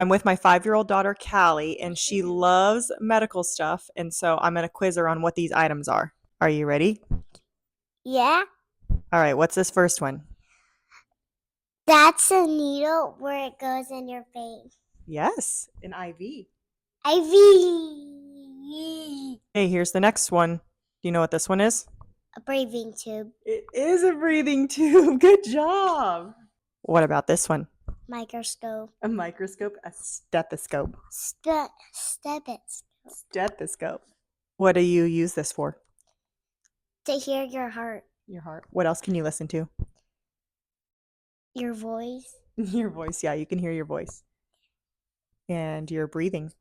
I'm with my 5-year-old daughter, Callie, and she loves medical stuff. And so I'm going to quiz her on what these items are. Are you ready? Yeah, All right, what's this first one? that's a needle where it goes in your vein. Yes, an IV. IV. Hey, here's the next one. Do you know what this one is? A breathing tube. It is a breathing tube. Good job. What about this one? Microscope. A microscope, a stethoscope. Stethoscope. Stethoscope. What do you use this for? To hear your heart. Your heart. What else can you listen to? Your voice. Your voice. Yeah, you can hear your voice. And your breathing.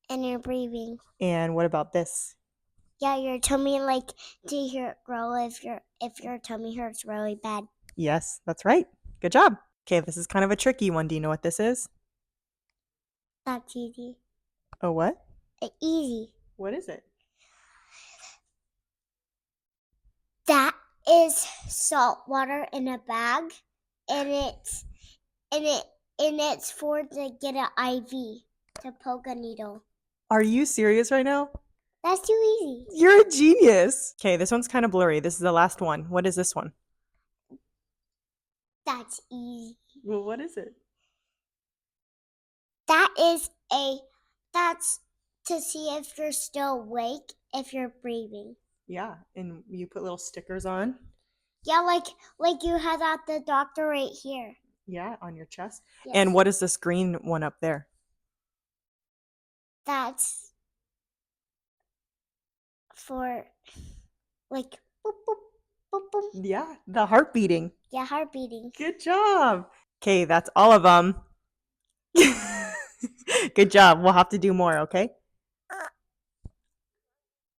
And your breathing. And what about this? Yeah, your tummy, like to hear it grow if your tummy hurts really bad. Yes, that's right. Good job. Okay, this is kind of a tricky one. Do you know what this is? That's easy. Oh, what? Easy. What is it? That is salt water in a bag, and it's for to get an IV to poke a needle. Are you serious right now? That's too easy. You're a genius. Okay, this one's kind of blurry. This is the last one. What is this one? That's easy. Well, what is it? That's to see if you're still awake, if you're breathing. Yeah, and you put little stickers on. Yeah, like you had at the doctor right here. Yeah, on your chest. Yes. And what is this green one up there? That's for like boop, boop, boop, boop. Yeah, the heart beating. Yeah, heart beating. Good job. Okay, that's all of them. Good job. We'll have to do more, okay?